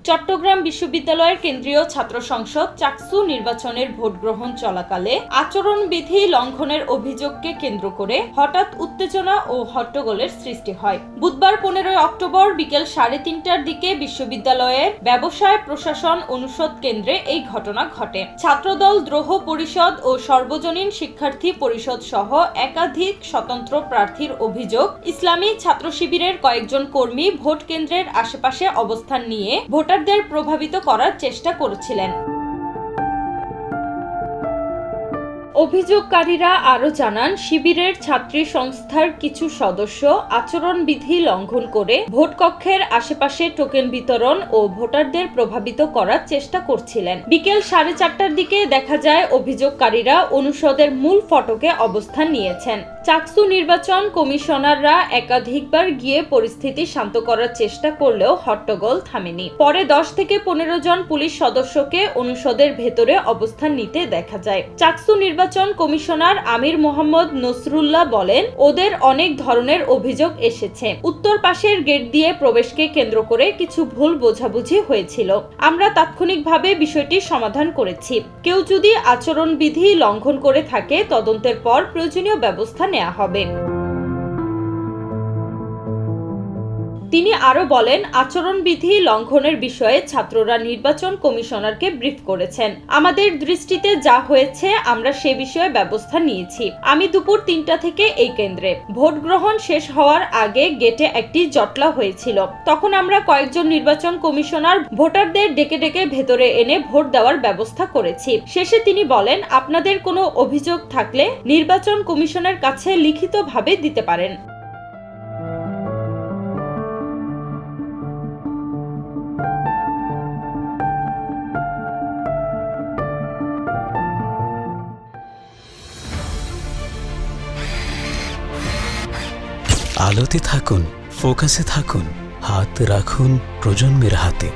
চট্টগ্রাম বিশ্ববিদ্যালয়ের কেন্দ্রীয় ছাত্র সংসদ চাকসু নির্বাচনের ভোট গ্রহণ চলাকালে আচরণবিধি লঙ্ঘনের অভিযোগকে কেন্দ্র করে হঠাৎ উত্তেজনা ও হট্টগোলের সৃষ্টি হয়। বুধবার 15 অক্টোবর বিকেল 3:30টার দিকে বিশ্ববিদ্যালয়ের ব্যবসায় প্রশাসন অনুষদ কেন্দ্রে এই ঘটনা ঘটে। ছাত্রদল, দ্রোহ পরিষদ ও সর্বজনীন শিক্ষার্থী পরিষদ সহ একাধিক স্বতন্ত্র প্রার্থীর অভিযোগ, ইসলামী ছাত্র শিবিরের কয়েকজন কর্মী ভোট কেন্দ্রের আশেপাশে অবস্থান নিয়ে ভোটারদের প্রভাবিত করার চেষ্টা করেছিলেন। অভিযোগকারীরা আরও জানান, শিবিরের ছাত্রী সংস্থার কিছু সদস্য আচরণবিধি লঙ্ঘন করে ভোটকক্ষের আশেপাশে টোকেন বিতরণ ও ভোটারদের প্রভাবিত করার চেষ্টা করছিলেন। বিকেল 4:30টার দিকে দেখা যায় অভিযোগকারীরা অনুষদের মূল ফটকে অবস্থান নিয়েছেন। চাকসু নির্বাচন কমিশনাররা একাধিকবার গিয়ে পরিস্থিতি শান্ত করার চেষ্টা করলেও হট্টগোল থামেনি। পরে 10 থেকে 15 জন পুলিশ সদস্যকে অনুষদের ভেতরে অবস্থান নিতে দেখা যায়। চাকসু নির্বাচন কমিশনার আমির মোহাম্মদ নসরুল্লাহ বলেন, ওদের অনেক ধরনের অভিযোগ এসেছে। উত্তর পাশের গেট দিয়ে প্রবেশকে কেন্দ্র করে কিছু ভুল বোঝাবুঝি হয়েছিল। আমরা তাৎক্ষণিকভাবে বিষয়টি সমাধান করেছি। কেউ যদি আচরণবিধি লঙ্ঘন করে থাকে, তদন্তের পর প্রয়োজনীয় ব্যবস্থা নেওয়া হবে। তিনি আরো বলেন, আচরণবিধি লঙ্ঘনের বিষয়ে ছাত্ররা নির্বাচন কমিশনারকে ব্রিফ করেছেন। আমাদের দৃষ্টিতে যা হয়েছে আমরা সে বিষয়ে ব্যবস্থা নিয়েছি। আমি দুপুর 3টা থেকে এই কেন্দ্রে। ভোট গ্রহণ শেষ হওয়ার আগে গেটে একটি জটলা হয়েছিল। তখন আমরা কয়েকজন নির্বাচন কমিশনার ভোটারদের ডেকে ডেকে ভেতরে এনে ভোট দেওয়ার ব্যবস্থা করেছি। শেষে তিনি বলেন, আপনাদের কোনো অভিযোগ থাকলে নির্বাচন কমিশনের কাছে লিখিতভাবে দিতে পারেন। আলোতে থাকুন, ফোকাসে থাকুন, হাত রাখুন প্রজন্মের হাতে।